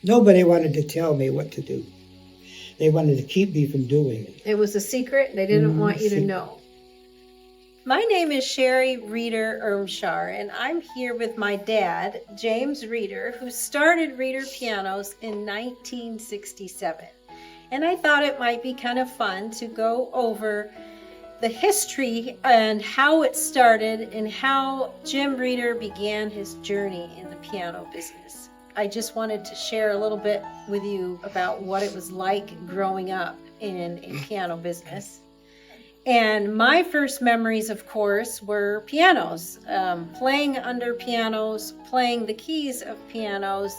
Nobody wanted to tell me what to do. They wanted to keep me from doing it. It was a secret. They didn't want you to know. My name is Sherry Reeder Ermshar, and I'm here with my dad, James Reeder, who started Reeder Pianos in 1967. And I thought it might be kind of fun to go over the history and how it started and how Jim Reeder began his journey in the piano business. I just wanted to share a little bit with you about what it was like growing up in piano business. And my first memories, of course, were pianos, playing under pianos, playing the keys of pianos,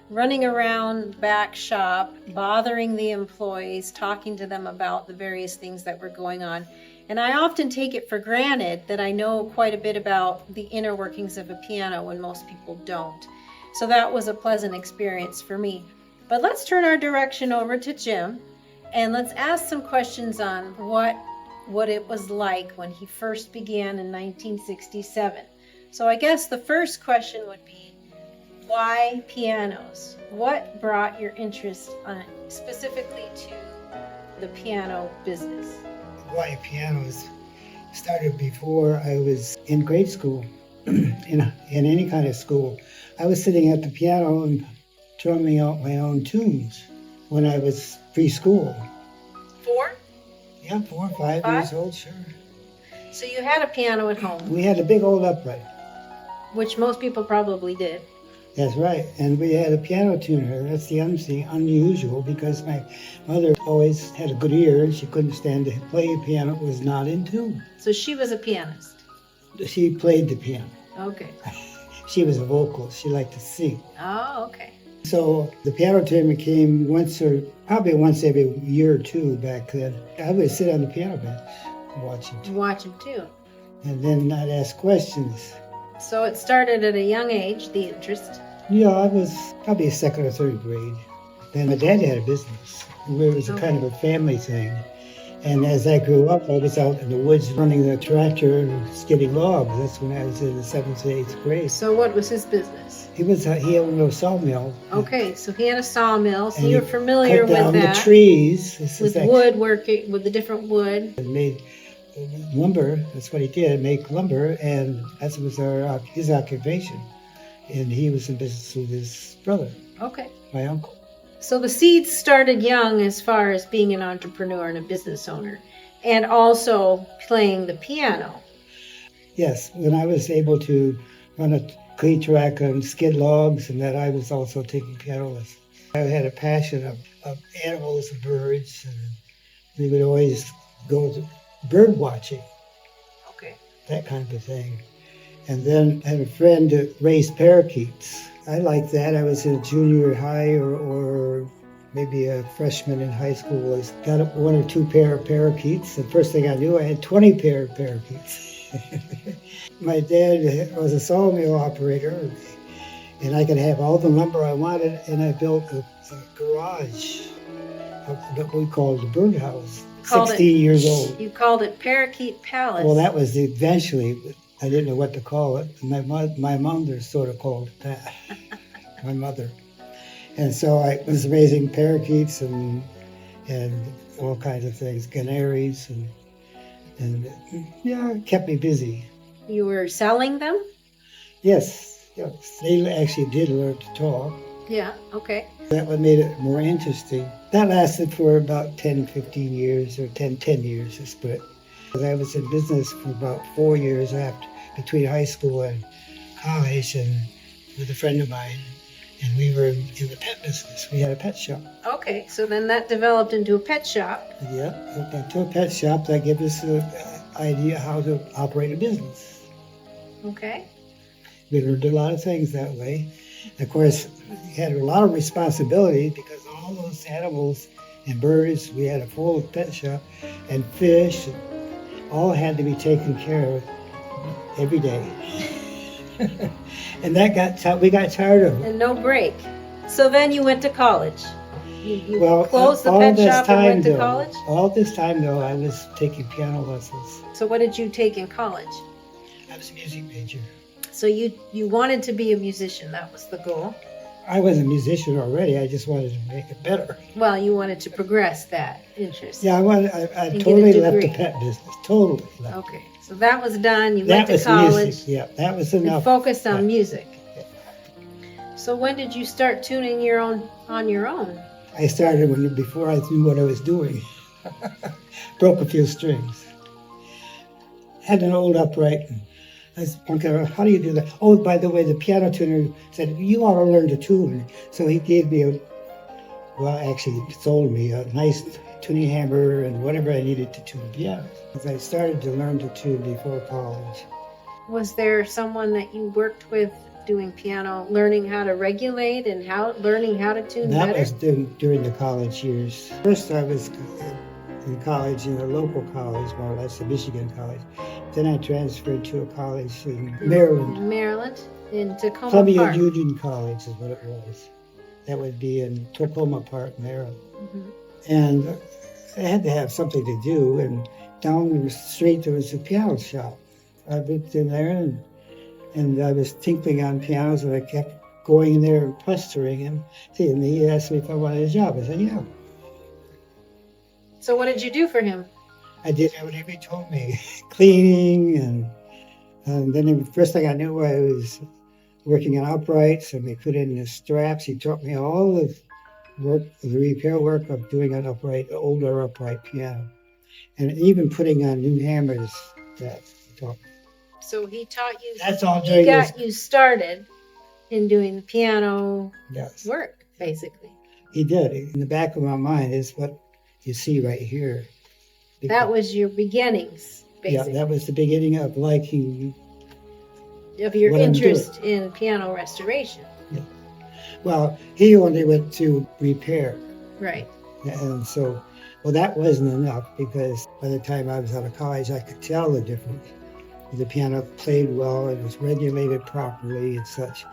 running around back shop, bothering the employees, talking to them about the various things that were going on. And I often take it for granted that I know quite a bit about the inner workings of a piano when most people don't. So that was a pleasant experience for me. But let's turn our direction over to Jim, and let's ask some questions on what it was like when he first began in 1967. So I guess the first question would be, why pianos? What brought your interest specifically to the piano business? Why pianos started before I was in grade school, in any kind of school. I was sitting at the piano and drumming out my own tunes when I was preschool. 4? Yeah, 4 or 5 years old, sure. So you had a piano at home? We had a big old upright. Which most people probably did. That's right. And we had a piano tuner. That's the unusual, because my mother always had a good ear and she couldn't stand to play a piano that was not in tune. So she was a pianist? She played the piano. Okay. She was a vocalist. She liked to sing. Oh, okay. So the piano tuner came probably once every year or two back then. I would sit on the piano bench and watch him tune. And then I'd ask questions. So it started at a young age, the interest? Yeah, I was probably a second or third grade. Then my dad had a business. It was a kind of a family thing. And as I grew up, I was out in the woods running the tractor and skidding logs. That's when I was in the 7th or 8th grade. So what was his business? He owned a sawmill. Okay, so he had a sawmill, so you're familiar with that. Cut down the trees. With woodworking, with the different wood. And made lumber. That's what he did, make lumber, and that was his occupation. And he was in business with his brother. Okay. My uncle. So the seeds started young as far as being an entrepreneur and a business owner, and also playing the piano. Yes, when I was able to run a clay track and skid logs, and that I was also taking piano lessons. I had a passion of animals and birds, and we would always go to bird watching. Okay. That kind of thing. And then I had a friend that raised parakeets. I liked that. I was in junior high or maybe a freshman in high school. I got 1 or 2 pair of parakeets. The first thing I knew, I had 20 pair of parakeets. My dad was a sawmill operator, and I could have all the lumber I wanted, and I built a garage, what we called the birdhouse. 16 years old. You called it Parakeet Palace. Well, that was eventually. I didn't know what to call it. My mother sort of called it that. My mother. And so I was raising parakeets and all kinds of things, canaries, and yeah, it kept me busy. You were selling them? Yes. They actually did learn to talk. Yeah, okay. That what made it more interesting. That lasted for about 10, 15 years, or 10 years, let's put it. I was in business for about 4 years between high school and college, and with a friend of mine, and we were in the pet business. We had a pet shop. Okay, so then that developed into a pet shop. Yeah, into a pet shop that gave us an idea how to operate a business. Okay. We learned a lot of things that way. Of course, we had a lot of responsibility because all those animals and birds, we had a full pet shop, and fish, all had to be taken care of every day. And we got tired of it. And no break. So then you went to college. You Well, closed the all pet this shop and went to though, college? All this time, though, I was taking piano lessons. So what did you take in college? I was a music major. So you wanted to be a musician. That was the goal. I was a musician already. I just wanted to make it better. Well, you wanted to progress that interest. Yeah, I And get a totally left the degree. pet business. Totally left. Okay, so that was done. You That went to was college music. Yeah, that was and enough. focused on Yeah. music. So when did you start tuning on your own? I started before I knew what I was doing. Broke a few strings. Had an old upright. I was wondering, how do you do that? Oh, by the way, the piano tuner said, you ought to learn to tune. So he gave me actually sold me a nice tuning hammer and whatever I needed to tune piano. I started to learn to tune before college. Was there someone that you worked with doing piano, learning how to regulate and learning how to tune That better? was during the college years. First I was in college, in a local college, more or less, a Michigan college. Then I transferred to a college in Maryland. Maryland, in Tacoma Columbia Park. Union College is what it was. That would be in Tacoma Park, Maryland. Mhm. And I had to have something to do, and down the street there was a piano shop. I went in there and I was tinkling on pianos, and I kept going in there and pestering him. And he asked me if I wanted a job. I said, yeah. So what did you do for him? I did whatever he told me, cleaning, and then the first thing I knew, I was working on uprights, and we put in the straps. He taught me all the work, the repair work of doing an older upright piano, and even putting on new hammers that he taught me. So he taught you. That's all He during this. got you started in doing the piano Yes, work, basically. he did. In the back of my mind is what you see right here. That was your beginnings, Yeah, basically, that was the beginning of liking. of your what I'm interest in piano restoration. Well, he only went to repair. Right. And so, well, that wasn't enough, because by the time I was out of college, I could tell the difference. The piano played well, it was regulated properly and such.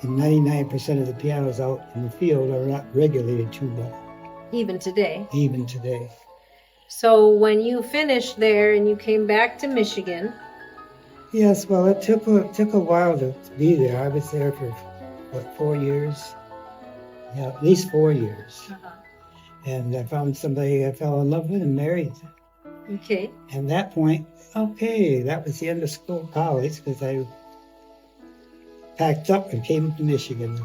And 99% of the pianos out in the field are not regulated too well, Even today. even today. So when you finished there and you came back to Michigan, Yes, well, it took a while to be there. I was there for, 4 years? Yeah, at least 4 years. And I found somebody I fell in love with and married. okay, And that point, okay, that was the end of college, because I packed up and came to Michigan.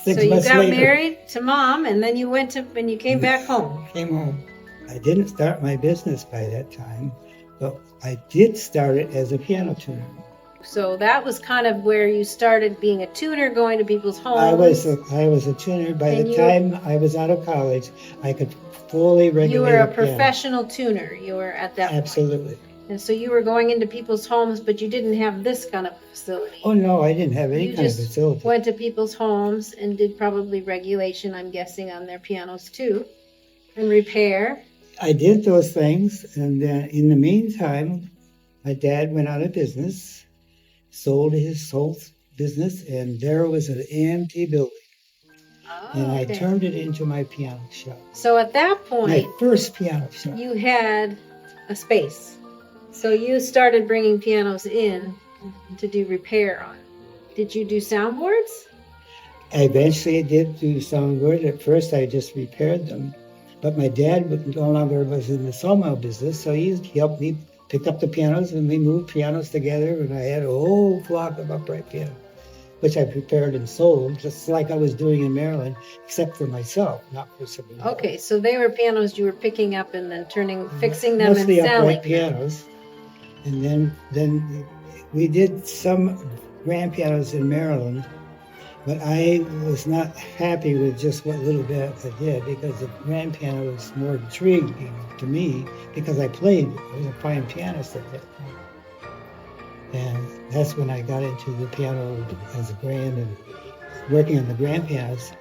so 6 you months got later, married to Mom, and then you came back home. came home. I didn't start my business by that time, but I did start it as a piano tuner. So that was kind of where you started being a tuner, going to people's homes. I was a tuner. By And the time I was out of college, I could fully regulate You were a piano. professional tuner. You were at that point. Absolutely. And so you were going into people's homes, but you didn't have this kind of facility. Oh, no, I didn't have any You kind of just facility. went to people's homes and did probably regulation, I'm guessing, on their pianos too, and repair. I did those things, and in the meantime, my dad went out of business, sold his whole business, and there was an empty building. Oh, And I okay. turned it into my piano shop. So at that My point, first piano shop. you had a space. So you started bringing pianos in to do repair on. Did you do soundboards? I eventually did do soundboard. At first, I just repaired them. But my dad no longer was in the sawmill business, so he helped me pick up the pianos, and we moved pianos together, and I had a whole flock of upright pianos, which I prepared and sold, just like I was doing in Maryland, except for myself, not for somebody else. Okay, so they were pianos you were picking up and then fixing them and Mostly selling. upright pianos. And then we did some grand pianos in Maryland, but I was not happy with just what little bit I did, because the grand piano was more intriguing to me because I played. I was a fine pianist at that time. And that's when I got into the piano as a grand and working on the grand pianos.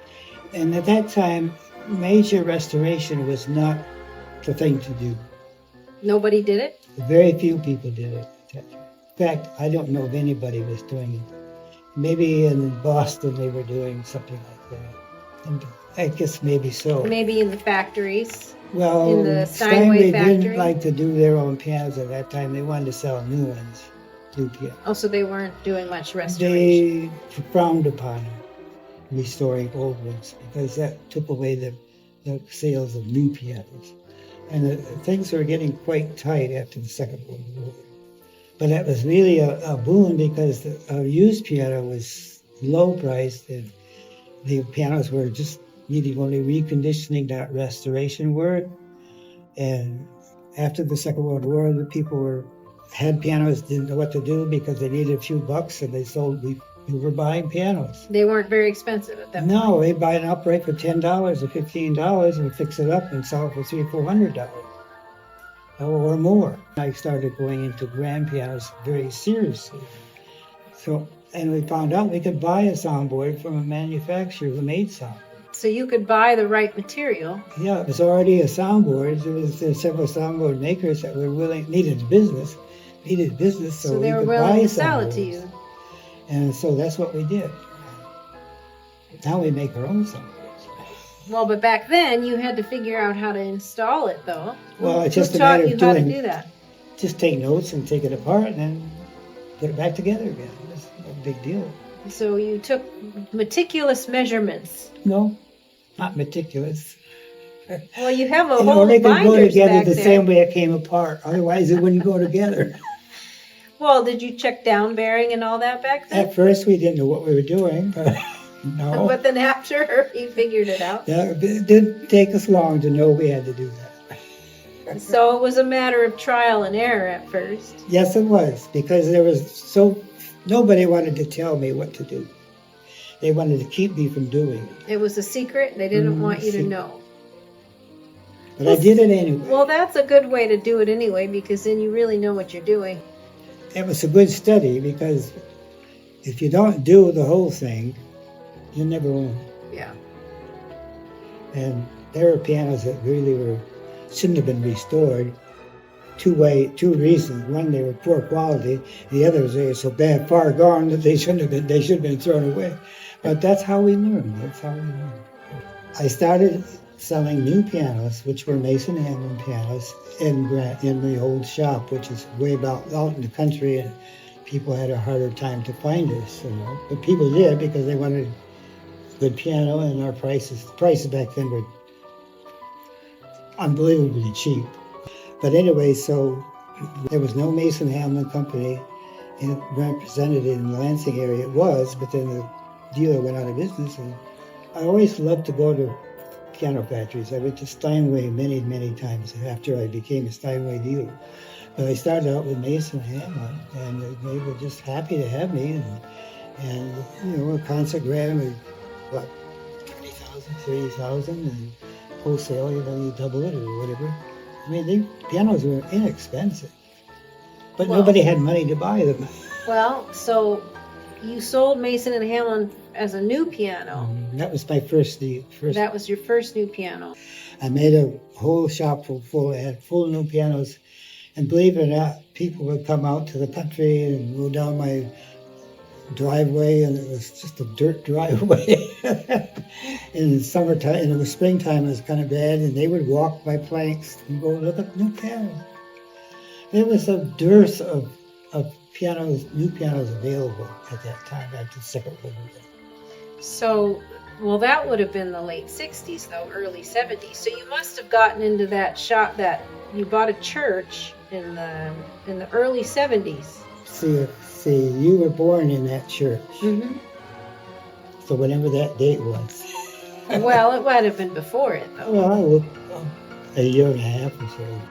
And at that time, major restoration was not the thing to do. Nobody did it? Very few people did it at that time. In fact, I don't know if anybody was doing it. Maybe in Boston they were doing something like that. And I guess maybe so. Maybe in the factories. Well, in the Steinway factory? didn't like to do their own pianos at that time. They wanted to sell new ones, new pianos. Also, they weren't doing much restoration. They frowned upon it. restoring old ones because that took away the sales of new pianos. And things were getting quite tight after the Second World War. But that was really a boon because a used piano was low priced and the pianos were just needing only reconditioning, not restoration work. And after the Second World War, the people had pianos, didn't know what to do because they needed a few bucks, and we were buying pianos. They weren't very expensive at that point. No, they buy an upright for $10 or $15 and fix it up and sell it for $300-400 or more. I started going into grand pianos very seriously. And we found out we could buy a soundboard from a manufacturer who made soundboards. So you could buy the right material. Yeah, it was already a soundboard. There were several soundboard makers that were needed business, So they were willing to sell it to you. And so that's what we did. Now we make our own soundboards. Well, but back then you had to figure out how to install it, though. Well, it's just Who a matter taught of you how to do that? Just take notes and take it apart and then put it back together again. It's no big deal. So you took meticulous measurements. No, not meticulous. Well, you have a It whole only could go binders together back the there. same way it came apart. Otherwise, it wouldn't go together. Well, did you check down bearing and all that back then? At first, we didn't know what we were doing, but no. But then after you figured it out. Yeah, it didn't take us long to know we had to do that. So it was a matter of trial and error at first. Yes, it was, because nobody wanted to tell me what to do. They wanted to keep me from doing it. It was a secret. They didn't want you to know. But I did it anyway. Well, that's a good way to do it anyway, because then you really know what you're doing. It was a good study because if you don't do the whole thing, you never learn. Yeah. And there were pianos that really shouldn't have been restored. Two reasons. One, they were poor quality. The other is they were so bad, far gone that they should have been thrown away. But that's how we learn. I started selling new pianos, which were Mason Hamlin pianos, in the old shop, which is way out in the country, and people had a harder time to find us, But people did because they wanted a good piano, and our prices back then were unbelievably cheap. But anyway, so there was no Mason Hamlin company represented in the Lansing area. It was, but then the dealer went out of business, and I always loved to go to piano factories. I went to Steinway many, many times after I became a Steinway dealer. But I started out with Mason Hamlin, and they were just happy to have me. And a concert grand was, what, 20,000, 30,000, and wholesale, you double it or whatever. I mean, pianos were inexpensive, but nobody had money to buy them. Well, so you sold Mason and Hamlin as a new piano. That was my first. That was your first new piano. I made a whole shop full. I had full new pianos, and believe it or not, people would come out to the country and go down my driveway, and it was just a dirt driveway. In the summertime, in the springtime, it was kind of bad, and they would walk my planks and go look at new pianos. There was a dearth of pianos, new pianos available at that time after the Second World War. So, well, that would have been the late 60s, though, early 70s. So you must have gotten into that shop that you bought a church in the early 70s. See, you were born in that church. Mm-hmm. So whenever that date was. Well, it might have been before it, though. Well, a year and a half or so.